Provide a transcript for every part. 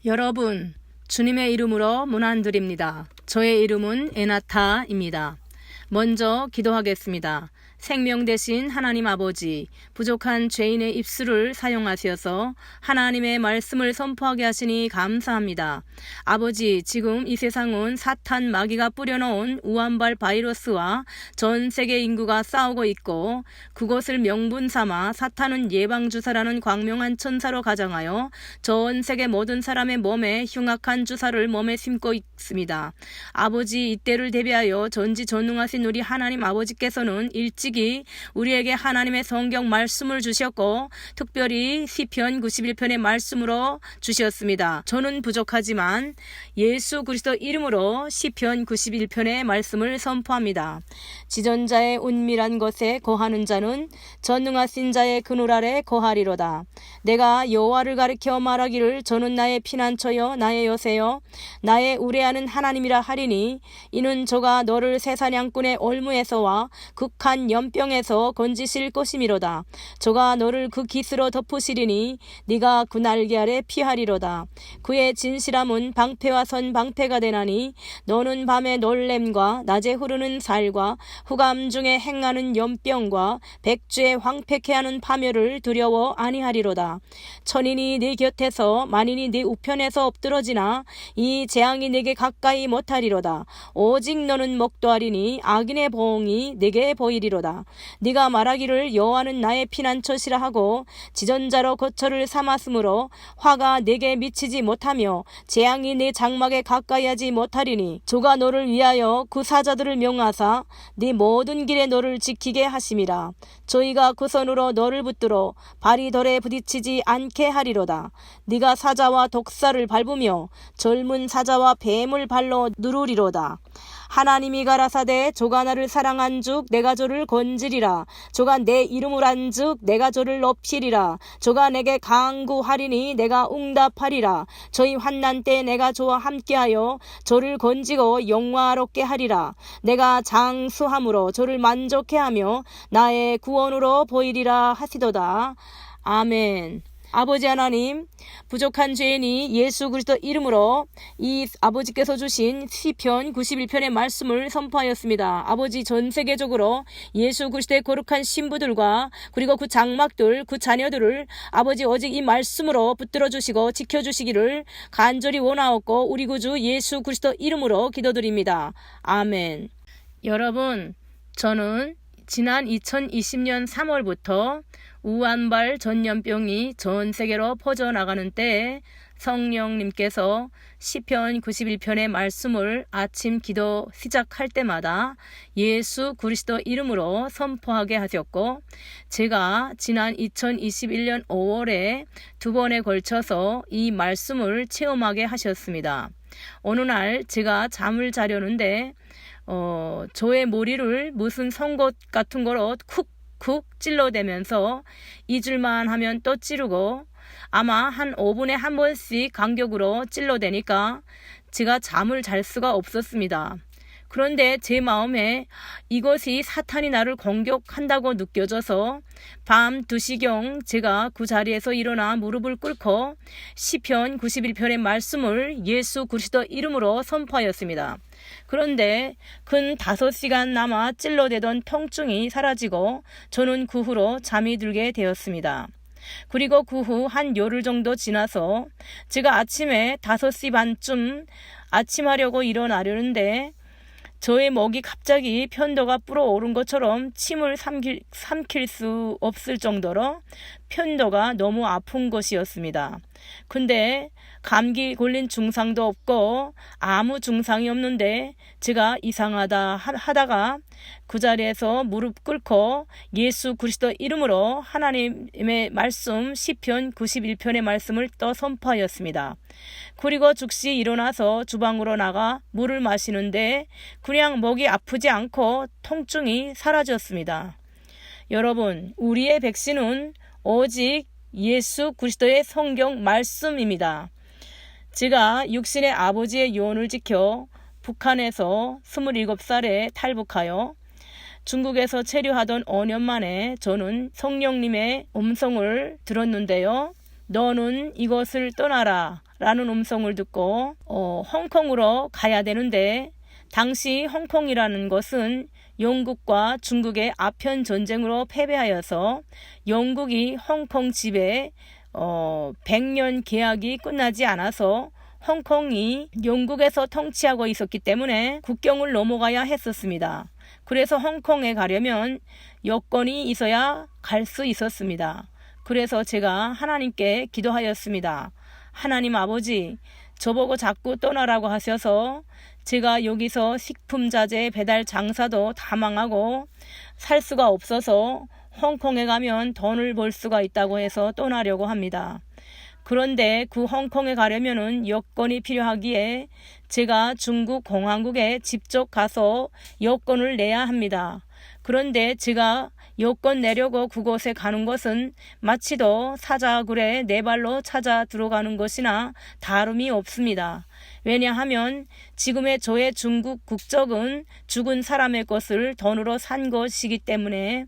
여러분, 주님의 이름으로 문안드립니다. 저의 이름은 에나타입니다. 먼저 기도하겠습니다. 생명 되신 하나님 아버지, 부족한 죄인의 입술을 사용하셔서 하나님의 말씀을 선포하게 하시니 감사합니다. 아버지, 지금 이 세상은 사탄 마귀가 뿌려놓은 우한발 바이러스와 전 세계 인구가 싸우고 있고, 그것을 명분 삼아 사탄은 예방주사라는 광명한 천사로 가장하여 전 세계 모든 사람의 몸에 흉악한 주사를 몸에 심고 있습니다. 아버지, 이때를 대비하여 전지전능하신 우리 하나님 아버지께서는 일찍이 우리에게 하나님의 성경 말씀을 주셨고, 특별히 시편 91편의 말씀으로 주셨습니다. 저는 부족하지만 예수 그리스도 이름으로 시편 91편의 말씀을 선포합니다. 지존자의 은밀한 것에 거하는 자는 전능하신 자의 그늘 아래 거하리로다. 내가 여호와를 가리켜 말하기를 저는 나의 피난처여 나의 요새여 나의 우레하는 하나님이라 하리니, 이는 저가 너를 새사냥꾼의 올무에서와 극한 연병에서 건지실 것이미로다. 저가 너를 그 깃으로 덮으시리니 네가 그 날개 아래 피하리로다. 그의 진실함은 방패와 선방패가 되나니, 너는 밤에 놀램과 낮에 흐르는 살과 후감 중에 행하는 연병과 백주에 황폐케 하는 파멸을 두려워 아니하리로다. 천인이 네 곁에서 만인이 네 우편에서 엎드러지나 이 재앙이 네게 가까이 못하리로다. 오직 너는 목도하리니 악인의 보응이 네게 보이리로다. 네가 말하기를 여호와는 나의 피난처시라 하고 지전자로 거처를 삼았으므로 화가 네게 미치지 못하며 재앙이 네 장막에 가까이 하지 못하리니, 저가 너를 위하여 그 사자들을 명하사 네 모든 길에 너를 지키게 하심이라. 저희가 그 손으로 너를 붙들어 발이 덜에 부딪히지 않게 하리로다. 네가 사자와 독사를 밟으며 젊은 사자와 뱀을 발로 누르리로다. 하나님이 가라사대 저가 나를 사랑한즉 내가 저를 건지리라. 저가 내 이름을 한즉 내가 저를 높이리라. 저가 내게 간구하리니 내가 응답하리라. 저희 환난 때 내가 저와 함께하여 저를 건지고 영화롭게 하리라. 내가 장수함으로 저를 만족해 하며 나의 구원으로 보이리라 하시도다. 아멘. 아버지 하나님, 부족한 죄인이 예수 그리스도 이름으로 이 아버지께서 주신 시편 91편의 말씀을 선포하였습니다. 아버지, 전 세계적으로 예수 그리스도의 거룩한 신부들과 그리고 그 장막들, 그 자녀들을 아버지 오직 이 말씀으로 붙들어 주시고 지켜주시기를 간절히 원하옵고 우리 구주 예수 그리스도 이름으로 기도드립니다. 아멘. 여러분, 저는 지난 2020년 3월부터 우한발 전염병이 전 세계로 퍼져나가는 때에 성령님께서 시편 91편의 말씀을 아침 기도 시작할 때마다 예수 그리스도 이름으로 선포하게 하셨고, 제가 지난 2021년 5월에 2번에 걸쳐서 이 말씀을 체험하게 하셨습니다. 어느 날 제가 잠을 자려는데 저의 머리를 무슨 송곳 같은 거로 쿡쿡 찔러대면서 잊을만 하면 또 찌르고 아마 한 5분에 한 번씩 간격으로 찔러대니까 제가 잠을 잘 수가 없었습니다. 그런데 제 마음에 이것이 사탄이 나를 공격한다고 느껴져서 밤 2시경 제가 그 자리에서 일어나 무릎을 꿇고 시편 91편의 말씀을 예수 그리스도 이름으로 선포하였습니다. 그런데 근 5시간 남아 찔러대던 통증이 사라지고 저는 그 후로 잠이 들게 되었습니다. 그리고 그 후 한 열흘 정도 지나서 제가 아침에 5시 반쯤 아침하려고 일어나려는데 저의 목이 갑자기 편도가 불어오른 것처럼 침을 삼킬 수 없을 정도로 편도가 너무 아픈 것이었습니다. 근데 감기 걸린 증상도 없고 아무 증상이 없는데 제가 이상하다 하다가 그 자리에서 무릎 꿇고 예수 그리스도 이름으로 하나님의 말씀 시편 91편의 말씀을 또 선포하였습니다. 그리고 즉시 일어나서 주방으로 나가 물을 마시는데 그냥 목이 아프지 않고 통증이 사라졌습니다. 여러분, 우리의 백신은 오직 예수 그리스도의 성경 말씀입니다. 제가 육신의 아버지의 유언을 지켜 북한에서 27살에 탈북하여 중국에서 체류하던 5년 만에 저는 성령님의 음성을 들었는데요. 너는 이것을 떠나라 라는 음성을 듣고 홍콩으로 가야 되는데, 당시 홍콩이라는 것은 영국과 중국의 아편 전쟁으로 패배하여서 영국이 홍콩 지배 100년 계약이 끝나지 않아서 홍콩이 영국에서 통치하고 있었기 때문에 국경을 넘어가야 했었습니다. 그래서 홍콩에 가려면 여권이 있어야 갈 수 있었습니다. 그래서 제가 하나님께 기도하였습니다. 하나님 아버지, 저보고 자꾸 떠나라고 하셔서 제가 여기서 식품자재 배달 장사도 다 망하고 살 수가 없어서 홍콩에 가면 돈을 벌 수가 있다고 해서 떠나려고 합니다. 그런데 그 홍콩에 가려면은 여권이 필요하기에 제가 중국 공항국에 직접 가서 여권을 내야 합니다. 그런데 제가 여권 내려고 그곳에 가는 것은 마치도 사자굴에 네 발로 찾아 들어가는 것이나 다름이 없습니다. 왜냐하면 지금의 저의 중국 국적은 죽은 사람의 것을 돈으로 산 것이기 때문에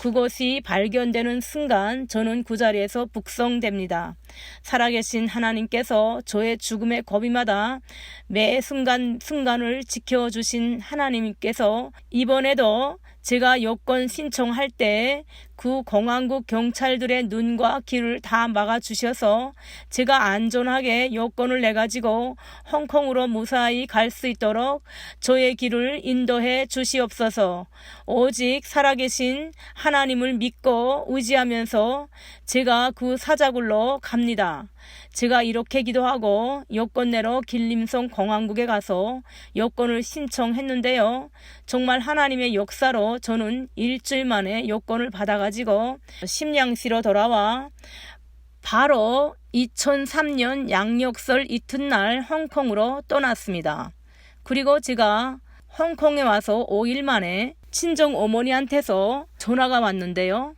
그것이 발견되는 순간 저는 그 자리에서 북송됩니다. 살아계신 하나님께서 저의 죽음의 고비마다 매 순간을 지켜주신 하나님께서 이번에도 제가 여권 신청할 때 그 공항국 경찰들의 눈과 귀를 다 막아주셔서 제가 안전하게 여권을 내가지고 홍콩으로 무사히 갈 수 있도록 저의 길을 인도해 주시옵소서. 오직 살아계신 하나님을 믿고 의지하면서 제가 그 사자굴로 갑니다. 제가 이렇게 기도하고 여권 내러 길림성 공항국에 가서 여권을 신청했는데요. 정말 하나님의 역사로 저는 일주일 만에 여권을 받아가지고 심양시로 돌아와 바로 2003년 양력설 이튿날 홍콩으로 떠났습니다. 그리고 제가 홍콩에 와서 5일 만에 친정 어머니한테서 전화가 왔는데요.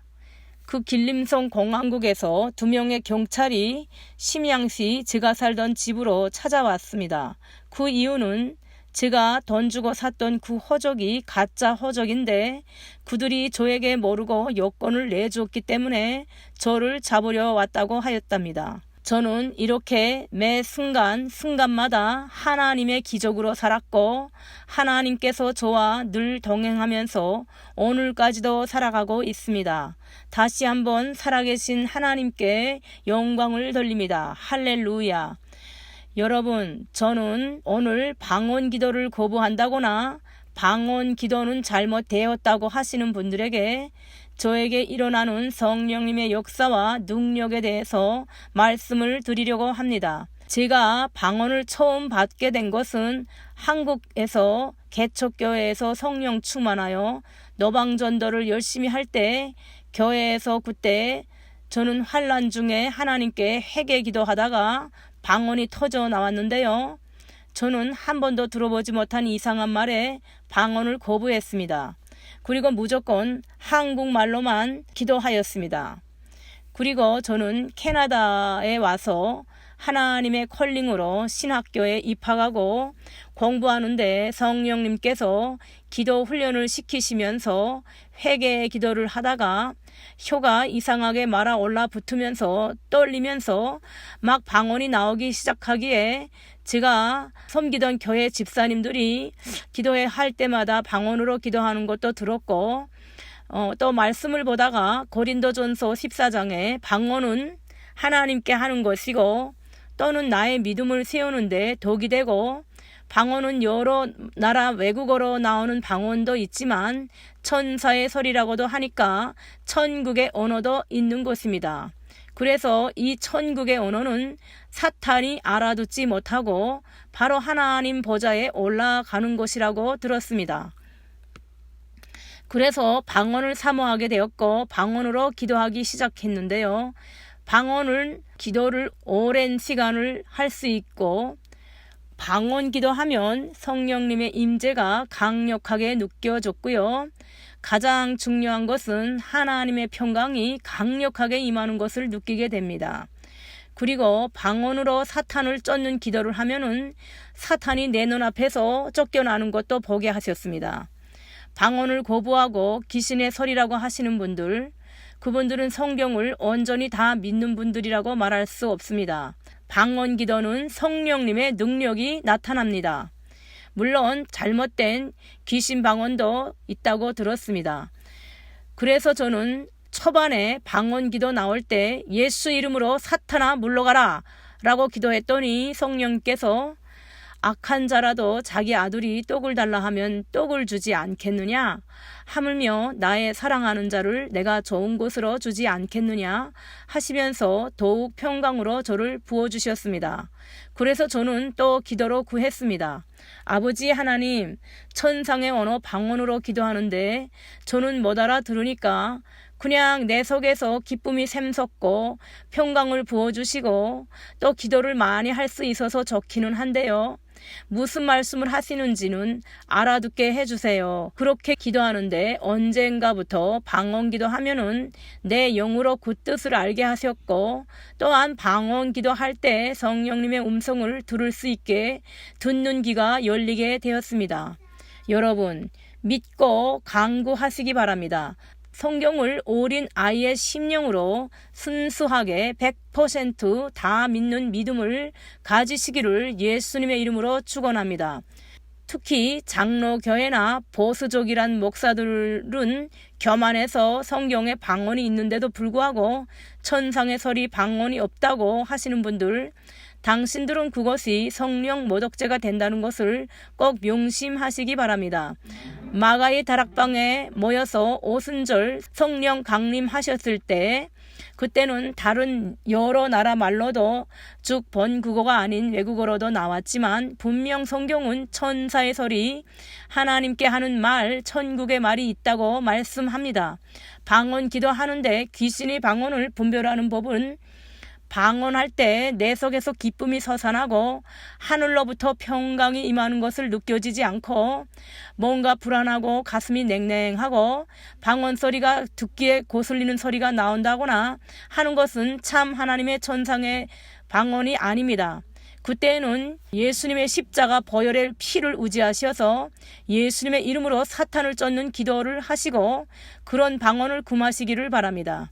그 길림성 공항국에서 2명의 경찰이 심양시 제가 살던 집으로 찾아왔습니다. 그 이유는 제가 돈 주고 샀던 그 허적이 가짜 허적인데 그들이 저에게 모르고 여권을 내주었기 때문에 저를 잡으려 왔다고 하였답니다. 저는 이렇게 매 순간마다 하나님의 기적으로 살았고 하나님께서 저와 늘 동행하면서 오늘까지도 살아가고 있습니다. 다시 한번 살아계신 하나님께 영광을 돌립니다. 할렐루야. 여러분, 저는 오늘 방언 기도를 거부한다거나 방언 기도는 잘못되었다고 하시는 분들에게 저에게 일어나는 성령님의 역사와 능력에 대해서 말씀을 드리려고 합니다. 제가 방언을 처음 받게 된 것은 한국에서 개척교회에서 성령 충만하여 노방전도를 열심히 할 때 교회에서 그때 저는 환난 중에 하나님께 회개 기도하다가 방언이 터져 나왔는데요. 저는 한 번도 들어보지 못한 이상한 말에 방언을 거부했습니다. 그리고 무조건 한국말로만 기도하였습니다. 그리고 저는 캐나다에 와서 하나님의 콜링으로 신학교에 입학하고 공부하는데 성령님께서 기도 훈련을 시키시면서 회개 기도를 하다가 혀가 이상하게 말아 올라붙으면서 떨리면서 막 방언이 나오기 시작하기에 제가 섬기던 교회 집사님들이 기도회 할 때마다 방언으로 기도하는 것도 들었고 또 말씀을 보다가 고린도전서 14장에 방언은 하나님께 하는 것이고 또는 나의 믿음을 세우는데 덕이 되고 방언은 여러 나라 외국어로 나오는 방언도 있지만 천사의 소리라고도 하니까 천국의 언어도 있는 것입니다. 그래서 이 천국의 언어는 사탄이 알아듣지 못하고 바로 하나님 보좌에 올라가는 것이라고 들었습니다. 그래서 방언을 사모하게 되었고 방언으로 기도하기 시작했는데요. 방언은 기도를 오랜 시간을 할 수 있고 방언 기도하면 성령님의 임재가 강력하게 느껴졌고요. 가장 중요한 것은 하나님의 평강이 강력하게 임하는 것을 느끼게 됩니다. 그리고 방언으로 사탄을 쫓는 기도를 하면은 사탄이 내 눈앞에서 쫓겨나는 것도 보게 하셨습니다. 방언을 거부하고 귀신의 소리라고 하시는 분들, 그분들은 성경을 온전히 다 믿는 분들이라고 말할 수 없습니다. 방언 기도는 성령님의 능력이 나타납니다. 물론 잘못된 귀신 방언도 있다고 들었습니다. 그래서 저는 초반에 방언 기도 나올 때 예수 이름으로 사탄아 물러가라 라고 기도했더니 성령께서 악한 자라도 자기 아들이 떡을 달라 하면 떡을 주지 않겠느냐? 하물며 나의 사랑하는 자를 내가 좋은 곳으로 주지 않겠느냐? 하시면서 더욱 평강으로 저를 부어주셨습니다. 그래서 저는 또 기도로 구했습니다. 아버지 하나님, 천상의 언어 방언으로 기도하는데 저는 못 알아들으니까 그냥 내 속에서 기쁨이 샘솟고 평강을 부어주시고 또 기도를 많이 할 수 있어서 좋기는 한데요. 무슨 말씀을 하시는지는 알아듣게 해주세요. 그렇게 기도하는데 언젠가부터 방언 기도하면은 내 영으로 그 뜻을 알게 하셨고 또한 방언 기도할 때 성령님의 음성을 들을 수 있게 듣는 귀가 열리게 되었습니다. 여러분, 믿고 강구하시기 바랍니다. 성경을 어린 아이의 심령으로 순수하게 100% 다 믿는 믿음을 가지시기를 예수님의 이름으로 축원합니다. 특히 장로교회나 보수적이란 목사들은 교만해서 성경에 방언이 있는데도 불구하고 천상의 설이 방언이 없다고 하시는 분들, 당신들은 그것이 성령 모독죄가 된다는 것을 꼭 명심하시기 바랍니다. 마가의 다락방에 모여서 오순절 성령 강림하셨을 때 그때는 다른 여러 나라 말로도 즉 본국어가 아닌 외국어로도 나왔지만 분명 성경은 천사의 설이 하나님께 하는 말, 천국의 말이 있다고 말씀합니다. 방언 기도하는데 귀신의 방언을 분별하는 법은 방언할 때 내 속에서 기쁨이 솟아나고 하늘로부터 평강이 임하는 것을 느껴지지 않고 뭔가 불안하고 가슴이 냉랭하고 방언 소리가 듣기에 거슬리는 소리가 나온다거나 하는 것은 참 하나님의 천상의 방언이 아닙니다. 그때는 예수님의 십자가 보혈의 피를 의지하셔서 예수님의 이름으로 사탄을 쫓는 기도를 하시고 그런 방언을 금하시기를 바랍니다.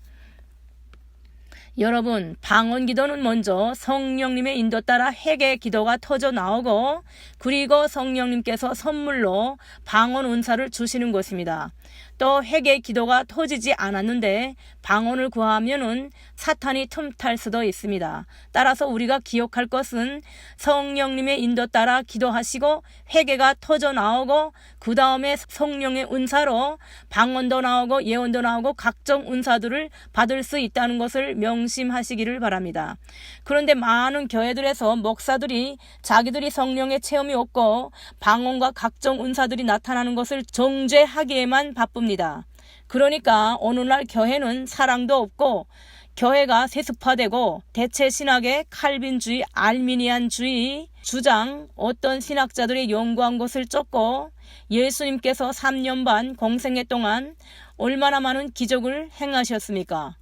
여러분, 방언 기도는 먼저 성령님의 인도 따라 회개 기도가 터져 나오고 그리고 성령님께서 선물로 방언 은사를 주시는 것입니다. 또 회개 기도가 터지지 않았는데 방언을 구하면은 사탄이 틈탈 수도 있습니다. 따라서 우리가 기억할 것은 성령님의 인도 따라 기도하시고 회개가 터져 나오고 그 다음에 성령의 은사로 방언도 나오고 예언도 나오고 각종 은사들을 받을 수 있다는 것을 명심하시기를 바랍니다. 그런데 많은 교회들에서 목사들이 자기들이 성령의 체험이 없고 방언과 각종 은사들이 나타나는 것을 정죄하기에만 바쁩니다. 그러니까 오늘날 교회는 사랑도 없고 교회가 세습화되고 대체 신학의 칼빈주의, 알미니안주의 주장, 어떤 신학자들의 연구한 것을 쫓고 예수님께서 3년 반 공생애 동안 얼마나 많은 기적을 행하셨습니까?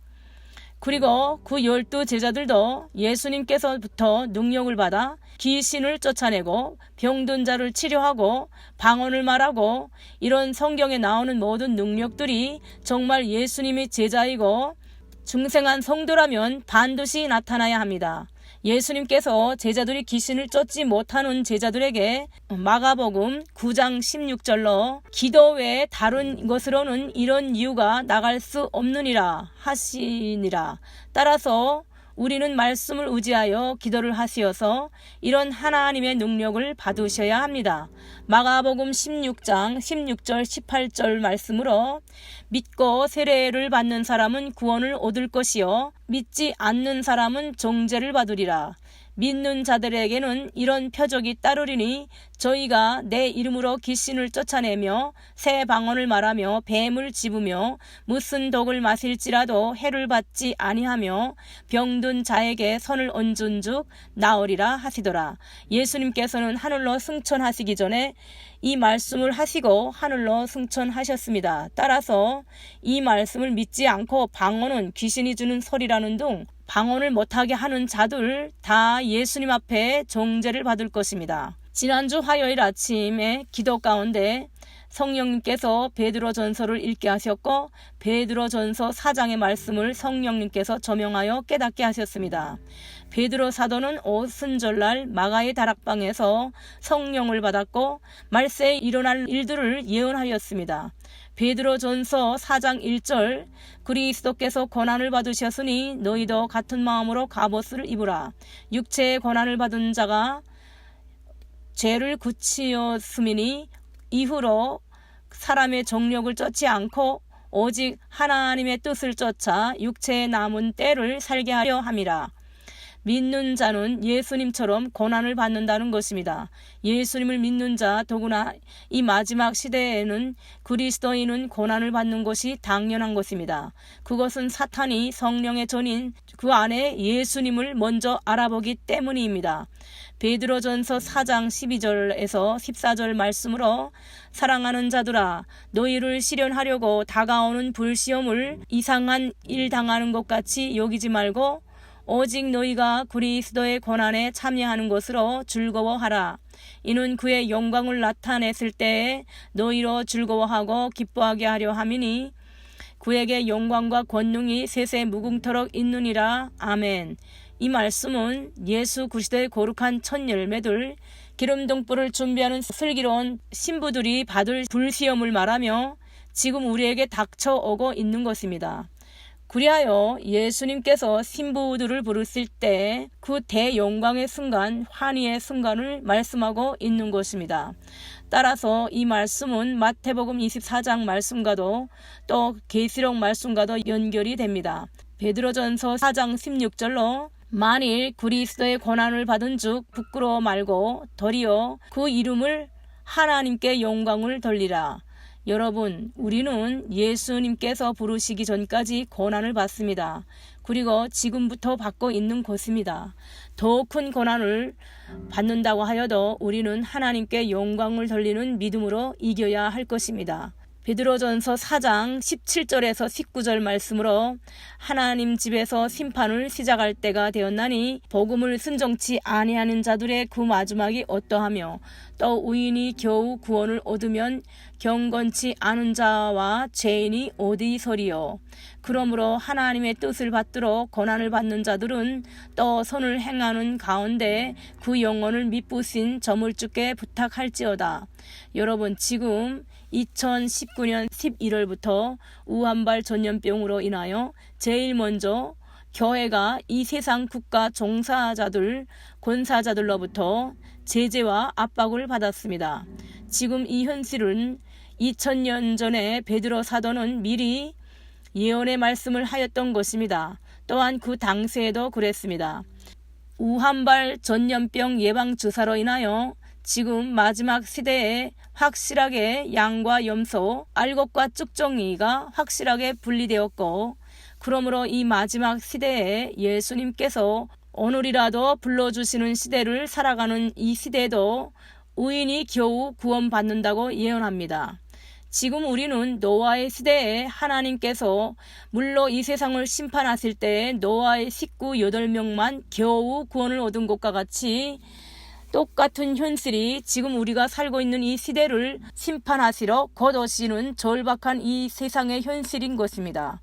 그리고 그 12 제자들도 예수님께서부터 능력을 받아 귀신을 쫓아내고 병든 자를 치료하고 방언을 말하고 이런 성경에 나오는 모든 능력들이 정말 예수님의 제자이고 중생한 성도라면 반드시 나타나야 합니다. 예수님께서 제자들이 귀신을 쫓지 못하는 제자들에게 마가복음 9장 16절로 기도 외에 다른 것으로는 이런 이유가 나갈 수 없느니라 하시니라. 따라서 우리는 말씀을 의지하여 기도를 하시어서 이런 하나님의 능력을 받으셔야 합니다. 마가복음 16장 16절 18절 말씀으로 믿고 세례를 받는 사람은 구원을 얻을 것이요 믿지 않는 사람은 정죄를 받으리라. 믿는 자들에게는 이런 표적이 따르리니 저희가 내 이름으로 귀신을 쫓아내며 새 방언을 말하며 뱀을 집으며 무슨 독을 마실지라도 해를 받지 아니하며 병든 자에게 손을 얹은 즉 나으리라 하시더라. 예수님께서는 하늘로 승천하시기 전에 이 말씀을 하시고 하늘로 승천하셨습니다. 따라서 이 말씀을 믿지 않고 방언은 귀신이 주는 소리라는 등 방언을 못하게 하는 자들 다 예수님 앞에 정죄를 받을 것입니다. 지난주 화요일 아침에 기도 가운데 성령님께서 베드로전서를 읽게 하셨고 베드로전서 4장의 말씀을 성령님께서 조명하여 깨닫게 하셨습니다. 베드로 사도는 오순절날 마가의 다락방에서 성령을 받았고 말세에 일어날 일들을 예언하였습니다. 베드로전서 4장 1절 그리스도께서 고난을 받으셨으니 너희도 같은 마음으로 갑옷을 입으라. 육체의 고난을 받은 자가 죄를 굳히었음이니 이후로 사람의 정욕을 쫓지 않고 오직 하나님의 뜻을 쫓아 육체의 남은 때를 살게 하려 함이라. 믿는 자는 예수님처럼 고난을 받는다는 것입니다. 예수님을 믿는 자 더구나 이 마지막 시대에는 그리스도인은 고난을 받는 것이 당연한 것입니다. 그것은 사탄이 성령의 전인 그 안에 예수님을 먼저 알아보기 때문입니다. 베드로전서 4장 12절에서 14절 말씀으로 사랑하는 자들아 너희를 시련하려고 다가오는 불시험을 이상한 일 당하는 것 같이 여기지 말고 오직 너희가 그리스도의 고난에 참여하는 것으로 즐거워하라. 이는 그의 영광을 나타냈을 때에 너희로 즐거워하고 기뻐하게 하려 함이니 그에게 영광과 권능이 세세 무궁토록 있느니라. 아멘. 이 말씀은 예수 그리스도의 거룩한 첫 열매들 기름등불을 준비하는 슬기로운 신부들이 받을 불시험을 말하며 지금 우리에게 닥쳐오고 있는 것입니다. 그리하여 예수님께서 신부들을 부르실 때 그 대영광의 순간, 환희의 순간을 말씀하고 있는 것입니다. 따라서 이 말씀은 마태복음 24장 말씀과도 또 계시록 말씀과도 연결이 됩니다. 베드로전서 4장 16절로 만일 그리스도의 고난을 받은 즉 부끄러워 말고 도리어 그 이름을 하나님께 영광을 돌리라. 여러분, 우리는 예수님께서 부르시기 전까지 고난을 받습니다. 그리고 지금부터 받고 있는 것입니다. 더 큰 고난을 받는다고 하여도 우리는 하나님께 영광을 돌리는 믿음으로 이겨야 할 것입니다. 베드로전서 4장 17절에서 19절 말씀으로 하나님 집에서 심판을 시작할 때가 되었나니 복음을 순종치 아니하는 자들의 그 마지막이 어떠하며 또 의인이 겨우 구원을 얻으면 경건치 않은 자와 죄인이 어디서리요. 그러므로 하나님의 뜻을 받들어 고난을 받는 자들은 또 선을 행하는 가운데 그 영혼을 미쁘신 저물주께 부탁할지어다. 여러분, 지금 2019년 11월부터 우한발 전염병으로 인하여 제일 먼저 교회가 이 세상 국가 종사자들, 권사자들로부터 제재와 압박을 받았습니다. 지금 이 현실은 2000년 전에 베드로 사도는 미리 예언의 말씀을 하였던 것입니다. 또한 그 당시에도 그랬습니다. 우한발 전염병 예방 주사로 인하여 지금 마지막 시대에 확실하게 양과 염소, 알곡과 쭉정이가 확실하게 분리되었고 그러므로 이 마지막 시대에 예수님께서 오늘이라도 불러주시는 시대를 살아가는 이 시대도 의인이 겨우 구원받는다고 예언합니다. 지금 우리는 노아의 시대에 하나님께서 물로 이 세상을 심판하실 때에 노아의 식구 8명만 겨우 구원을 얻은 것과 같이 똑같은 현실이 지금 우리가 살고 있는 이 시대를 심판하시러 곧 오시는 절박한 이 세상의 현실인 것입니다.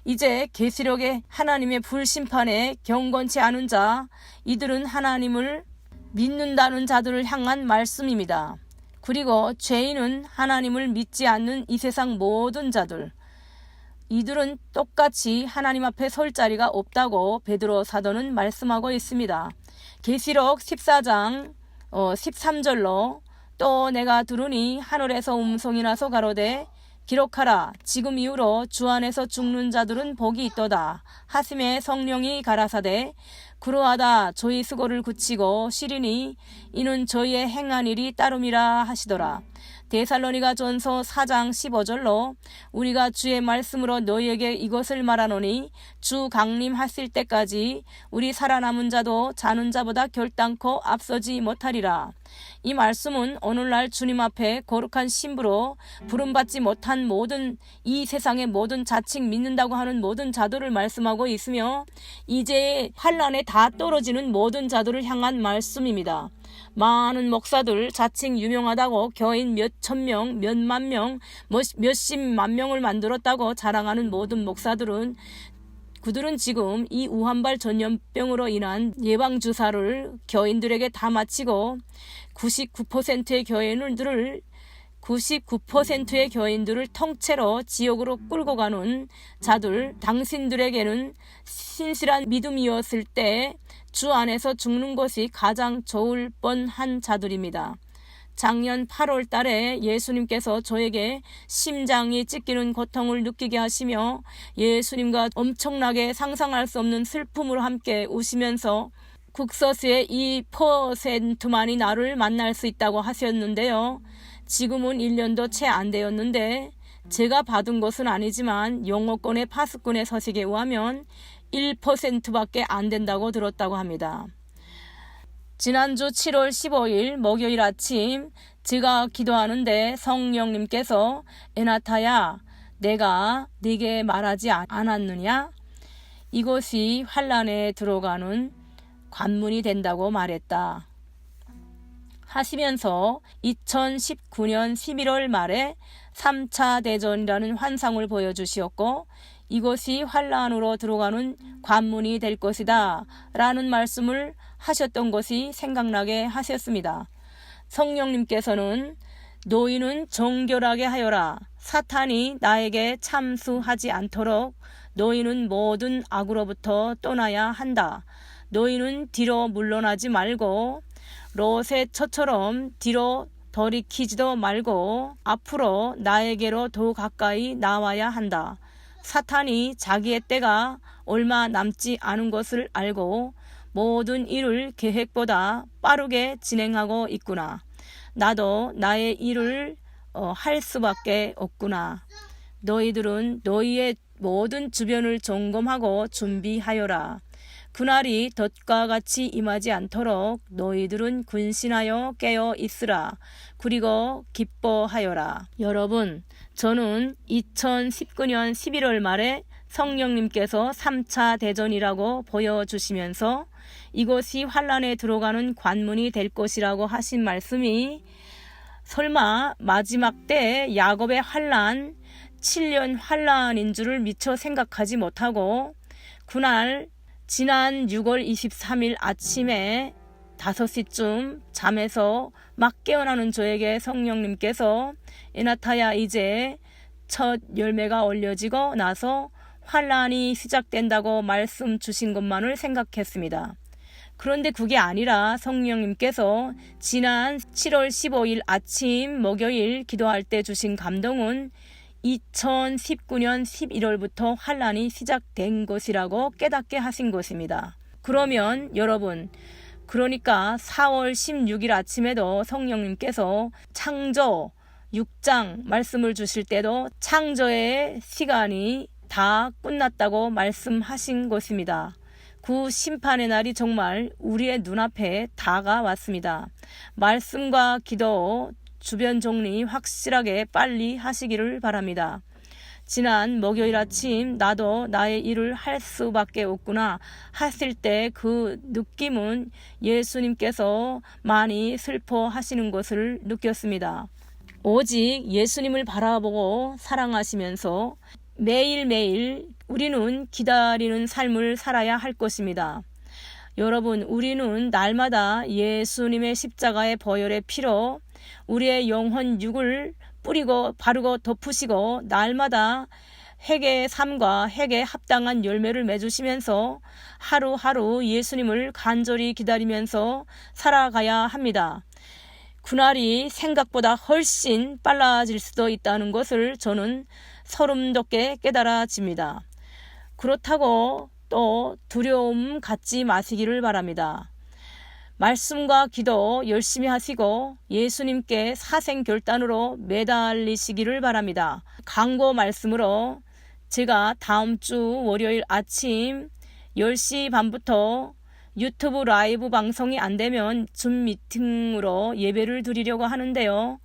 이제 계시록의 하나님의 불심판에 경건치 않은 자, 이들은 하나님을 믿는다는 자들을 향한 말씀입니다. 그리고 죄인은 하나님을 믿지 않는 이 세상 모든 자들, 이들은 똑같이 하나님 앞에 설 자리가 없다고 베드로 사도는 말씀하고 있습니다. 계시록 14장 13절로 또 내가 들으니 하늘에서 음성이 나서 가로되 기록하라. 지금 이후로 주 안에서 죽는 자들은 복이 있도다. 하심에 성령이 가라사대 그러하다 저희 수고를 굳히고 쉬리니 이는 저희의 행한 일이 따름이라 하시더라. 데살로니가 전서 4장 15절로 우리가 주의 말씀으로 너희에게 이것을 말하노니 주 강림하실 때까지 우리 살아남은 자도 자는 자보다 결단코 앞서지 못하리라. 이 말씀은 오늘날 주님 앞에 거룩한 신부로 부름받지 못한 모든 이 세상의 모든 자칭 믿는다고 하는 모든 자들을 말씀하고 있으며 이제 환란에 다 떨어지는 모든 자들을 향한 말씀입니다. 많은 목사들 자칭 유명하다고 교인 몇천 명, 몇만 명, 몇십만 명을 만들었다고 자랑하는 모든 목사들은 그들은 지금 이 우한발 전염병으로 인한 예방주사를 교인들에게 다 마치고 99%의 교인들을 통째로 지옥으로 끌고 가는 자들, 당신들에게는 신실한 믿음이었을 때 주 안에서 죽는 것이 가장 좋을 뻔한 자들입니다. 작년 8월 달에 예수님께서 저에게 심장이 찢기는 고통을 느끼게 하시며 예수님과 엄청나게 상상할 수 없는 슬픔으로 함께 우시면서 극소수의 2%만이 나를 만날 수 있다고 하셨는데요. 지금은 1년도 채 안 되었는데 제가 받은 것은 아니지만 영어권의 파수꾼의 서식에 의하면 1%밖에 안 된다고 들었다고 합니다. 지난주 7월 15일 목요일 아침 제가 기도하는데 성령님께서 에나타야, 내가 네게 말하지 않았느냐? 이것이 환란에 들어가는 관문이 된다고 말했다 하시면서 2019년 11월 말에 3차 대전이라는 환상을 보여주시었고 이것이 환란으로 들어가는 관문이 될 것이다 라는 말씀을 하셨던 것이 생각나게 하셨습니다. 성령님께서는 너희는 정결하게 하여라. 사탄이 나에게 참수하지 않도록 너희는 모든 악으로부터 떠나야 한다. 너희는 뒤로 물러나지 말고 롯의 처처럼 뒤로 돌이키지도 말고 앞으로 나에게로 더 가까이 나와야 한다. 사탄이 자기의 때가 얼마 남지 않은 것을 알고 모든 일을 계획보다 빠르게 진행하고 있구나. 나도 나의 일을 할 수밖에 없구나. 너희들은 너희의 모든 주변을 점검하고 준비하여라. 그날이 덫과 같이 임하지 않도록 너희들은 근신하여 깨어 있으라. 그리고 기뻐하여라. 여러분, 저는 2019년 11월 말에 성령님께서 3차 대전이라고 보여주시면서 이것이 환란에 들어가는 관문이 될 것이라고 하신 말씀이 설마 마지막 때 야곱의 환란, 7년 환란인 줄을 미처 생각하지 못하고 그날 지난 6월 23일 아침에 5시쯤 잠에서 막 깨어나는 저에게 성령님께서 에나타야, 이제 첫 열매가 올려지고 나서 환란이 시작된다고 말씀 주신 것만을 생각했습니다. 그런데 그게 아니라 성령님께서 지난 7월 15일 아침 목요일 기도할 때 주신 감동은 2019년 11월부터 환란이 시작된 것이라고 깨닫게 하신 것입니다. 그러면 여러분, 그러니까 4월 16일 아침에도 성령님께서 창조 6장 말씀을 주실 때도 창조의 시간이 다 끝났다고 말씀하신 것입니다. 그 심판의 날이 정말 우리의 눈앞에 다가왔습니다. 말씀과 기도, 주변 정리 확실하게 빨리 하시기를 바랍니다. 지난 목요일 아침 나도 나의 일을 할 수밖에 없구나 하실 때 그 느낌은 예수님께서 많이 슬퍼하시는 것을 느꼈습니다. 오직 예수님을 바라보고 사랑하시면서 매일매일 우리는 기다리는 삶을 살아야 할 것입니다. 여러분, 우리는 날마다 예수님의 십자가의 보혈의 피로 우리의 영혼 육을 뿌리고 바르고 덮으시고 날마다 회개의 삶과 회개에 합당한 열매를 맺으시면서 하루하루 예수님을 간절히 기다리면서 살아가야 합니다. 그날이 생각보다 훨씬 빨라질 수도 있다는 것을 저는 소름 돋게 깨달아집니다. 그렇다고 또 두려움 갖지 마시기를 바랍니다. 말씀과 기도 열심히 하시고 예수님께 사생결단으로 매달리시기를 바랍니다. 강고 말씀으로 제가 다음 주 월요일 아침 10시 반부터 유튜브 라이브 방송이 안 되면 줌 미팅으로 예배를 드리려고 하는데요.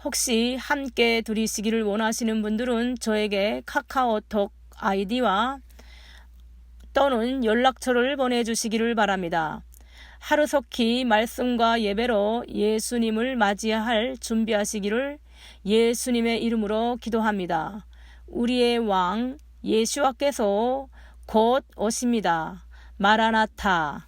혹시 함께 드리시기를 원하시는 분들은 저에게 카카오톡 아이디와 또는 연락처를 보내주시기를 바랍니다. 하루속히 말씀과 예배로 예수님을 맞이할 준비하시기를 예수님의 이름으로 기도합니다. 우리의 왕 예수와께서 곧 오십니다. 마라나타.